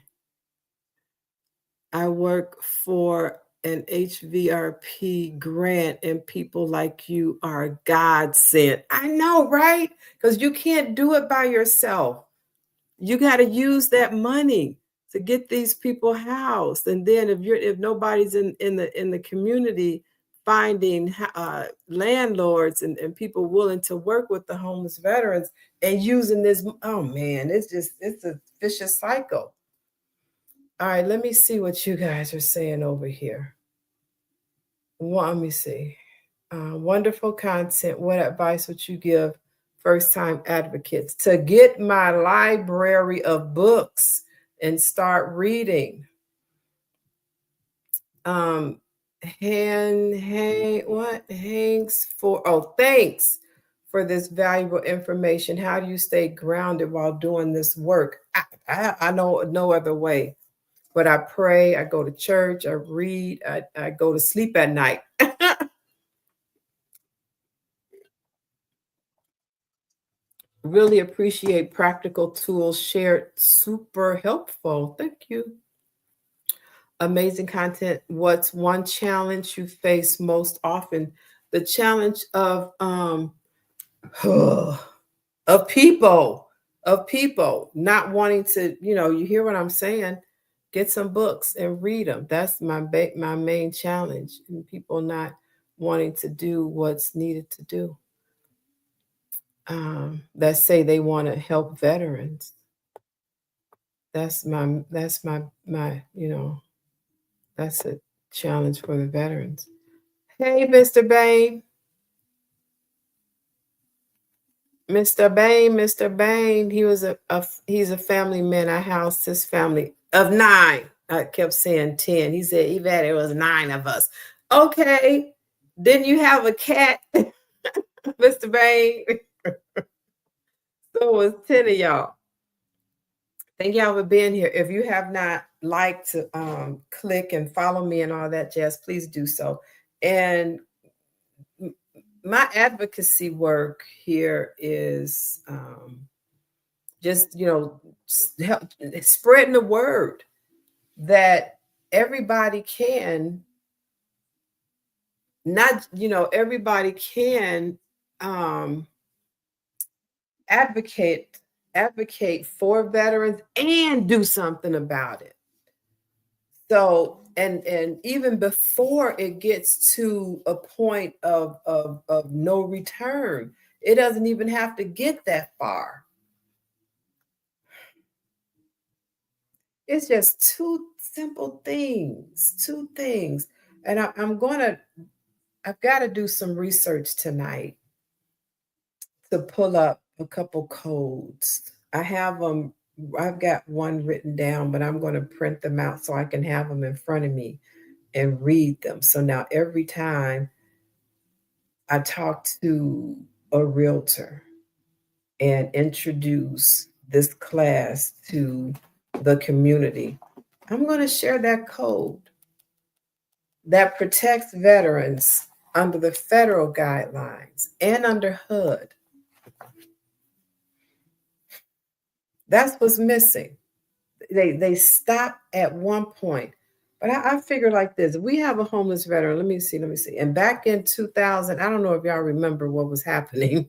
I work for an HVRP grant, and people like you are a godsend. I know, right? Because you can't do it by yourself. You got to use that money to get these people housed, and then if nobody's in the community finding landlords and people willing to work with the homeless veterans and using this, oh man, it's a vicious cycle. All right, let me see what you guys are saying over here. Well, let me see. Wonderful content. What advice would you give first-time advocates to get my library of books and start reading? Thanks for this valuable information. How do you stay grounded while doing this work? I know no other way. But I pray, I go to church, I read, I go to sleep at night. Really appreciate practical tools shared. Super helpful. Thank you. Amazing content. What's one challenge you face most often? The challenge of people not wanting to, you hear what I'm saying? Get some books and read them. That's my main challenge, and people not wanting to do what's needed to do. That say they want to help veterans. That's my that's a challenge for the veterans. Hey, Mr. Bain. Mr. Bain, he's a family man. I housed his family of 9. I kept saying 10. He said, Yvette, it was 9 of us. Okay. Didn't you have a cat, Mr. Bain? So it was 10 of y'all. Thank y'all for being here. If you have not liked to click and follow me and all that jazz, please do so. And my advocacy work here is just spreading the word that everybody can everybody can advocate for veterans and do something about it. So and even before it gets to a point of no return, it doesn't even have to get that far. It's just two simple things, And I've got to do some research tonight to pull up a couple codes. I've got one written down, but I'm going to print them out so I can have them in front of me and read them. So now every time I talk to a realtor and introduce this class to the community, I'm going to share that code that protects veterans under the federal guidelines and under HUD. That's what's missing. They stop at one point. But I figure like this: if we have a homeless veteran, let me see. And back in 2000, I don't know if y'all remember what was happening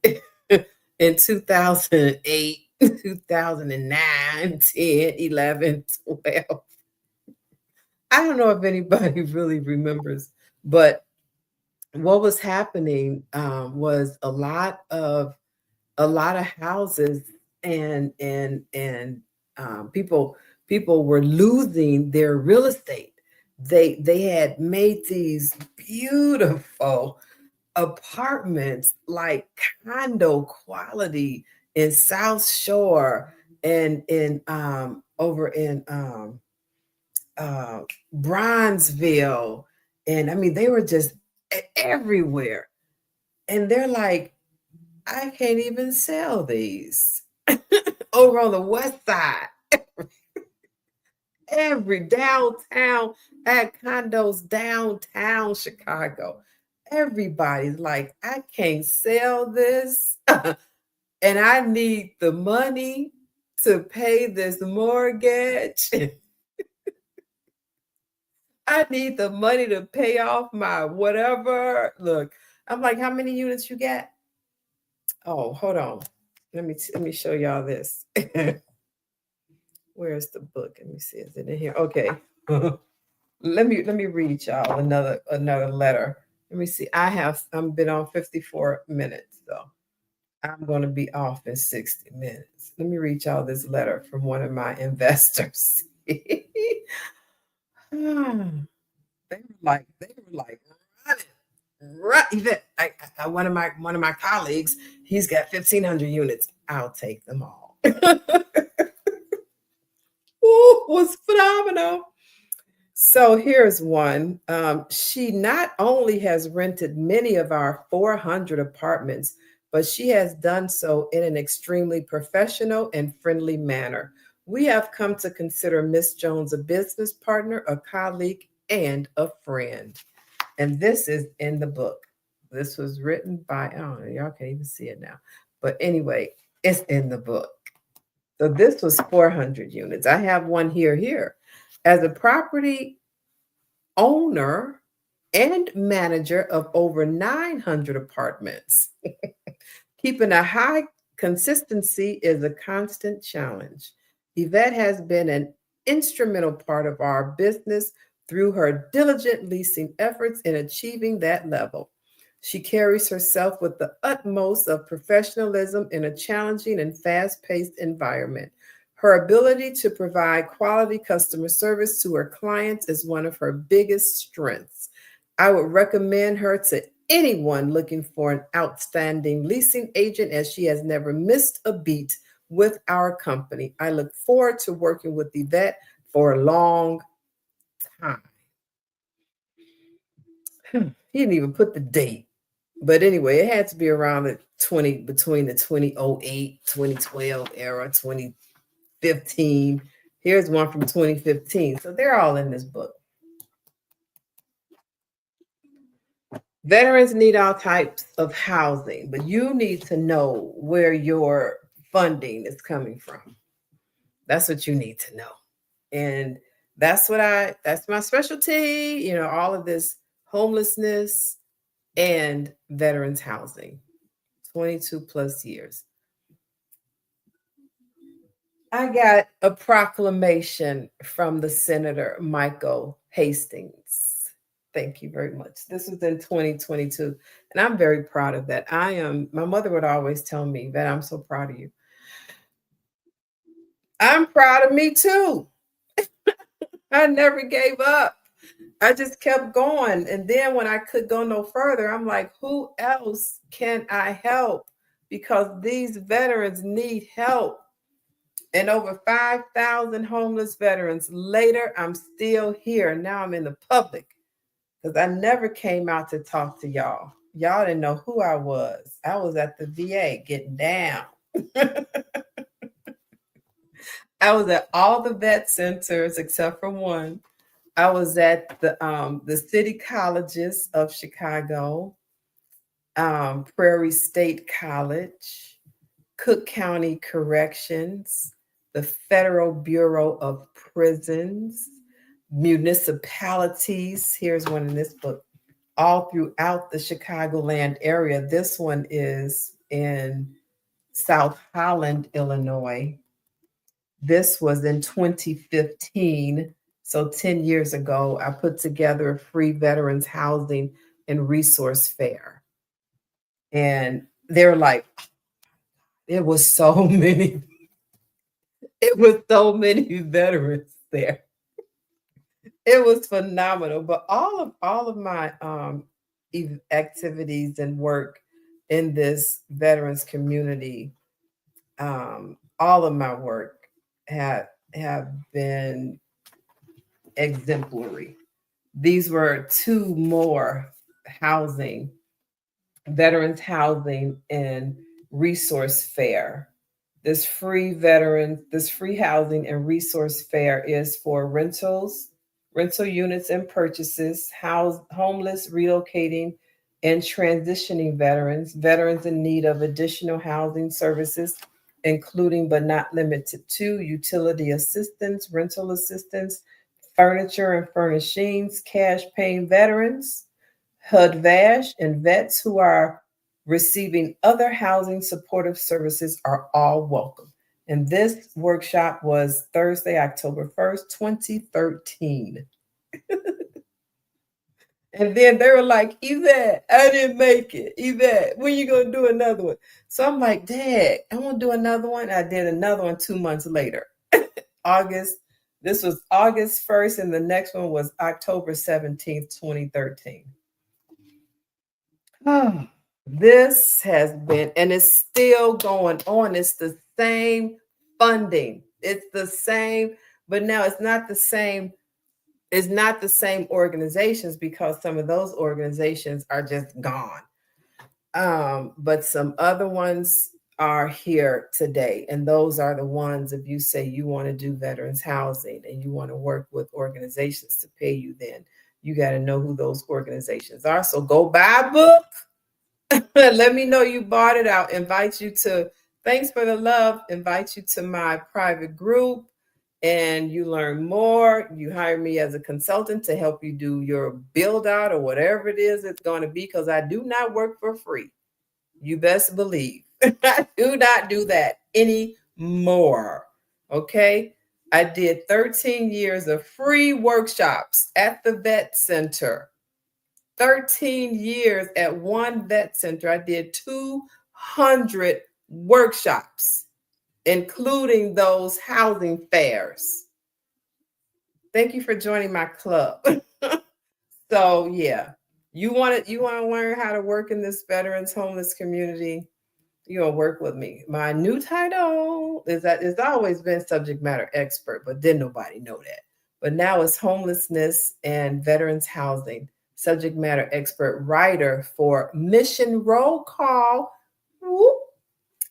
in 2008, 2009, 10, 11, 12. I don't know if anybody really remembers, but what was happening was a lot of houses and people were losing their real estate. They had made these beautiful apartments, like condo quality, in South Shore and in over in Bronzeville, and I mean they were just everywhere. And they're like, I can't even sell these. Over on the west side, every downtown, at condos downtown Chicago, everybody's like, I can't sell this. And I need the money to pay this mortgage. I need the money to pay off my whatever. Look, I'm like, how many units you got? Oh, hold on. Let me show y'all this. Where's the book? Let me see. Is it in here? Okay. let me read y'all another letter. Let me see. I'm been on 54 minutes, so I'm going to be off in 60 minutes. Let me read y'all this letter from one of my investors. They were like running. One of my colleagues, he's got 1,500 units. I'll take them all. Ooh, was phenomenal. So here's one. She not only has rented many of our 400 apartments, but she has done so in an extremely professional and friendly manner. We have come to consider Miss Jones a business partner, a colleague, and a friend. And this is in the book. This was written by, oh, y'all can't even see it now, But anyway, it's in the book. So this was 400 units. I have one here. As a property owner and manager of over 900 apartments, keeping a high consistency is a constant challenge. Yvette has been an instrumental part of our business through her diligent leasing efforts in achieving that level. She carries herself with the utmost of professionalism in a challenging and fast-paced environment. Her ability to provide quality customer service to her clients is one of her biggest strengths. I would recommend her to anyone looking for an outstanding leasing agent, as she has never missed a beat with our company. I look forward to working with Yvette for a long time. He didn't even put the date. But anyway, it had to be around between the 2008, 2012 era, 2015. Here's one from 2015. So they're all in this book. Veterans need all types of housing, but you need to know where your funding is coming from. That's what you need to know. And that's my specialty, all of this homelessness and veterans housing, 22 plus years. I got a proclamation from the Senator Michael Hastings. Thank you very much. This was in 2022, and I'm very proud of that. My mother would always tell me that I'm so proud of you. I'm proud of me too. I never gave up. I just kept going. And then when I could go no further, I'm like, who else can I help? Because these veterans need help. And over 5,000 homeless veterans later, I'm still here. Now I'm in the public because I never came out to talk to y'all. Y'all didn't know who I was. I was at the VA getting down. I was at all the vet centers except for one. I was at the city colleges of Chicago, Prairie State College, Cook County Corrections, the Federal Bureau of Prisons, municipalities. Here's one in this book, all throughout the Chicagoland area. This one is in South Holland, Illinois. This was in 2015. So 10 years ago, I put together a free veterans housing and resource fair. And they're like, it was so many veterans there. It was phenomenal. But all of my activities and work in this veterans community, all of my work have been exemplary. These were two more veterans housing and resource fair. This free housing and resource fair is for rental units and purchases, homeless, relocating, and transitioning veterans in need of additional housing services, including but not limited to utility assistance, rental assistance, furniture and furnishings, cash paying veterans, HUD-VASH, and vets who are receiving other housing supportive services are all welcome. And this workshop was Thursday, October 1st, 2013. And then they were like, Yvette, I didn't make it. Yvette, when you going to do another one? So I'm like, Dad, I want to do another one. I did another one 2 months later. This was August 1st, and the next one was October 17th, 2013. Oh, this has been, and it's still going on. It's the same funding. It's the same, but now it's not the same. It's not the same organizations because some of those organizations are just gone. But some other ones are here today. And those are the ones, if you say you want to do veterans housing and you want to work with organizations to pay you, then you got to know who those organizations are. So go buy a book. Let me know you bought it. I'll invite you to, thanks for the love, invite you to my private group and you learn more. You hire me as a consultant to help you do your build out or whatever it is it's going to be, because I do not work for free. You best believe. I do not do that anymore. Okay. I did 13 years of free workshops at the vet center. 13 years at one vet center. I did 200 workshops, including those housing fairs. Thank you for joining my club. So yeah, you want to learn how to work in this veterans homeless community, you're gonna work with me. My new title is that it's always been subject matter expert, but didn't nobody know that. But now it's homelessness and veterans housing, subject matter expert writer for Mission Roll Call. Whoop.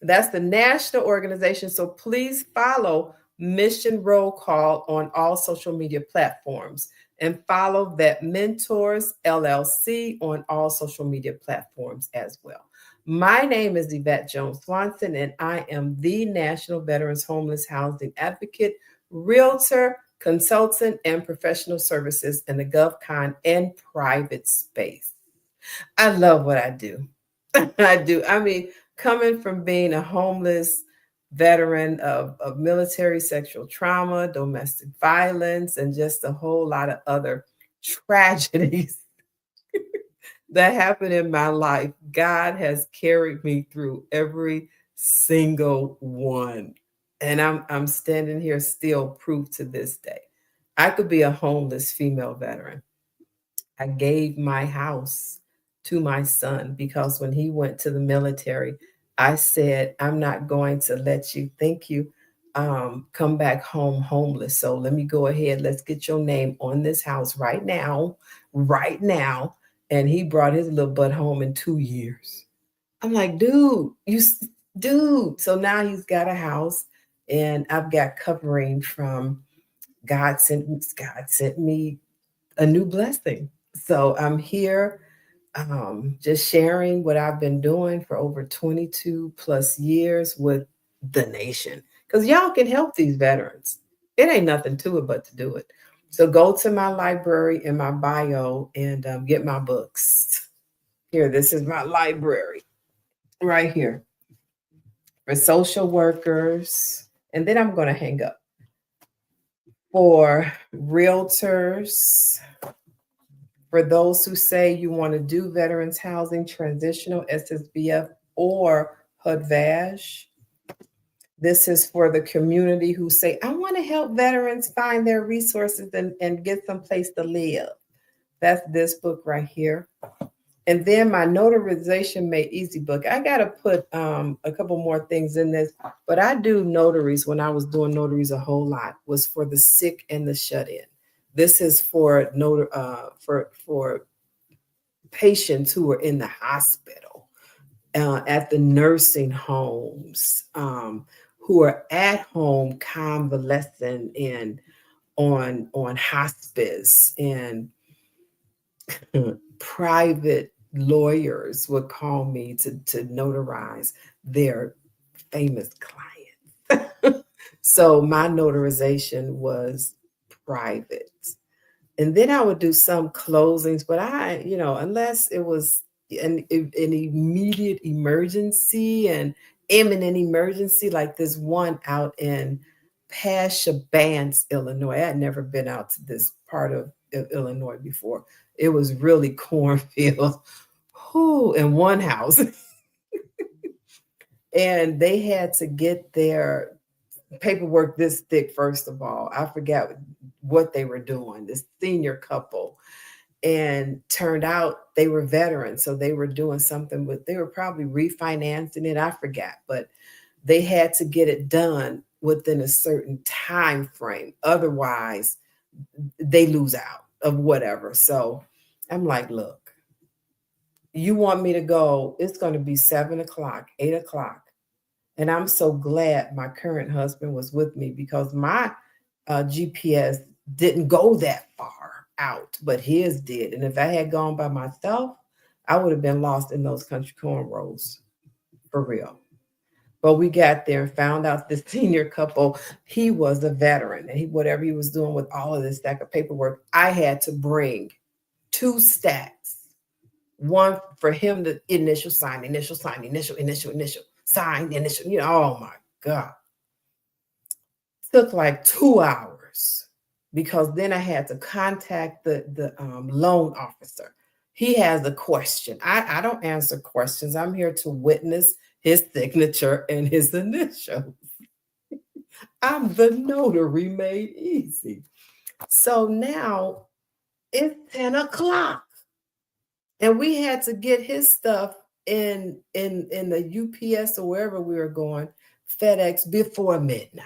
That's the national organization. So please follow Mission Roll Call on all social media platforms and follow VetMentors LLC on all social media platforms as well. My name is Yvette Jones Swanson, and I am the National Veterans Homeless Housing Advocate, Realtor, Consultant, and Professional Services in the GovCon and private space. I love what I do. I do. I mean, coming from being a homeless veteran of military sexual trauma, domestic violence, and just a whole lot of other tragedies that happened in my life, God has carried me through every single one. And I'm standing here still proof to this day. I could be a homeless female veteran. I gave my house to my son because when he went to the military, I said, I'm not going to let you think you come back home homeless. So let me go ahead. Let's get your name on this house right now, right now. And he brought his little butt home in 2 years. I'm like, dude. So now he's got a house and I've got covering from God sent me a new blessing. So I'm here just sharing what I've been doing for over 22 plus years with the nation. Because y'all can help these veterans. It ain't nothing to it but to do it. So go to my library in my bio and get my books. Here, this is my library right here for social workers. And then I'm going to hang up for realtors. For those who say you want to do veterans housing, transitional, SSBF, or HUD-VASH. This is for the community who say, I want to help veterans find their resources and get some place to live. That's this book right here. And then my notarization made easy book. I got to put a couple more things in this, but I do notaries. When I was doing notaries a whole lot was for the sick and the shut in. This is for patients who are in the hospital, at the nursing homes, who are at home convalescing and on hospice, and private lawyers would call me to notarize their famous clients. So my notarization was private. And then I would do some closings, but unless it was an immediate emergency and imminent emergency, like this one out in Pashabance, Illinois. I had never been out to this part of Illinois before. It was really cornfield, in one house. And they had to get their paperwork this thick, first of all. I forgot what they were doing, this senior couple. And turned out they were veterans. So they were doing something they were probably refinancing it. I forgot, but they had to get it done within a certain time frame. Otherwise, they lose out of whatever. So I'm like, look, you want me to go, it's going to be 7 o'clock, 8 o'clock. And I'm so glad my current husband was with me because my GPS didn't go that far out, but his did. And if I had gone by myself, I would have been lost in those country cornrows for real. But we got there and found out the senior couple, he was a veteran, and whatever he was doing with all of this stack of paperwork, I had to bring 2 stacks. One for him to initial, sign, sign, oh my God. Took like 2 hours because then I had to contact the loan officer. He has a question. I don't answer questions. I'm here to witness his signature and his initials. I'm the notary made easy. So now it's 10 o'clock. And we had to get his stuff in the UPS or wherever we were going, FedEx, before midnight.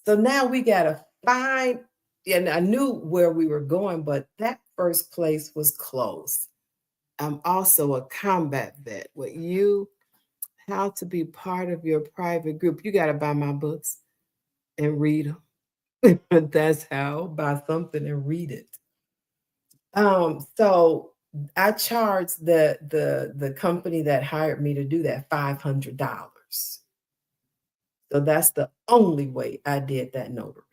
So now we got to find, and I knew where we were going, but that first place was closed. I'm also a combat vet. With you, how to be part of your private group. You got to buy my books and read them. That's how, buy something and read it. So I charged the company that hired me to do that $500. So that's the only way I did that notary.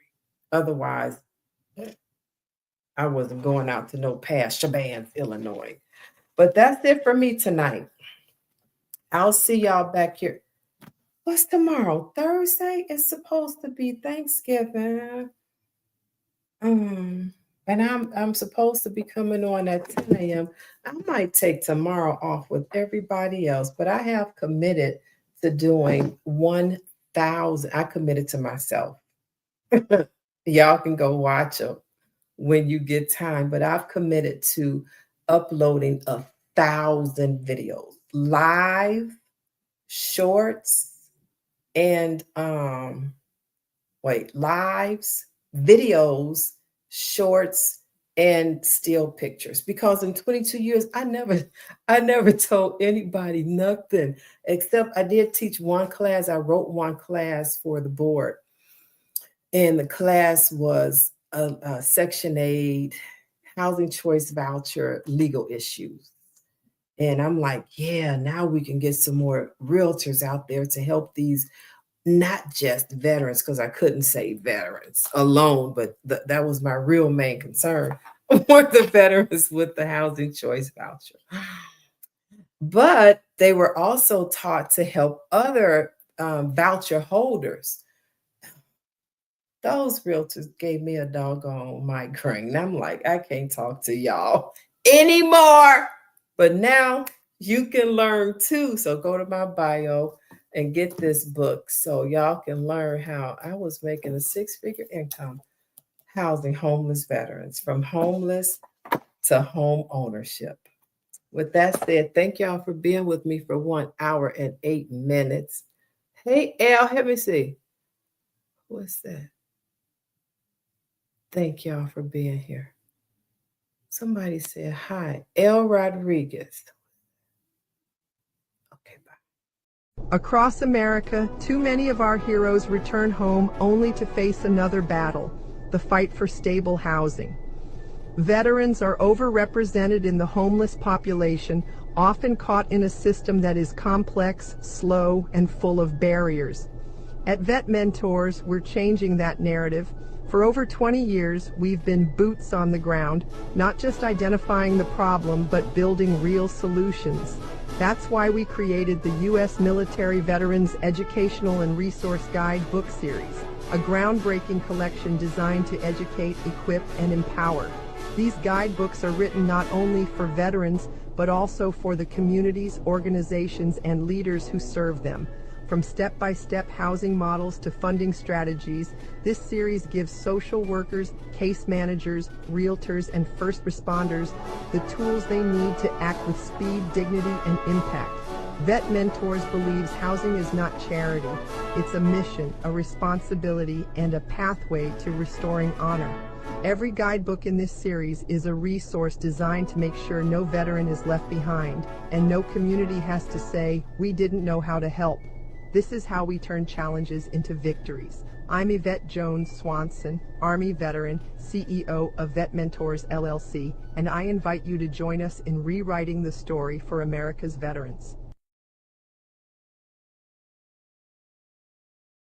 Otherwise, I wasn't going out to no past Shabans, Illinois. But that's it for me tonight. I'll see y'all back here. What's tomorrow? Thursday? It's supposed to be Thanksgiving. And I'm supposed to be coming on at 10 a.m. I might take tomorrow off with everybody else, but I have committed to doing 1,000. I committed to myself. Y'all can go watch them when you get time, but I've committed to uploading 1,000 videos, live, shorts, and lives, videos, shorts, and still pictures. Because in 22 years, I never told anybody nothing, except I did teach one class. I wrote one class for the board, and the class was a Section 8 housing choice voucher legal issues. And I'm like, yeah, now we can get some more realtors out there to help these, not just veterans, because I couldn't say veterans alone, but that was my real main concern, were the veterans with the housing choice voucher. But they were also taught to help other voucher holders. Those realtors gave me a doggone migraine. And I'm like, I can't talk to y'all anymore. But now you can learn too. So go to my bio and get this book so y'all can learn how I was making a 6-figure income housing homeless veterans, from homeless to home ownership. With that said, thank y'all for being with me for 1 hour and 8 minutes. Hey, Al, let me see. What's that? Thank y'all for being here. Somebody said hi. L. Rodriguez. Okay, bye. Across America, too many of our heroes return home only to face another battle, the fight for stable housing. Veterans are overrepresented in the homeless population, often caught in a system that is complex, slow, and full of barriers. At VetMentors, we're changing that narrative. For over 20 years, we've been boots on the ground, not just identifying the problem, but building real solutions. That's why we created the U.S. Military Veterans Educational and Resource Guide book series, a groundbreaking collection designed to educate, equip, and empower. These guidebooks are written not only for veterans, but also for the communities, organizations, and leaders who serve them. From step-by-step housing models to funding strategies, this series gives social workers, case managers, realtors, and first responders the tools they need to act with speed, dignity, and impact. VetMentors believes housing is not charity. It's a mission, a responsibility, and a pathway to restoring honor. Every guidebook in this series is a resource designed to make sure no veteran is left behind, and no community has to say, "We didn't know how to help." This is how we turn challenges into victories. I'm Yvette Jones Swanson, Army veteran, CEO of VetMentors LLC, and I invite you to join us in rewriting the story for America's veterans.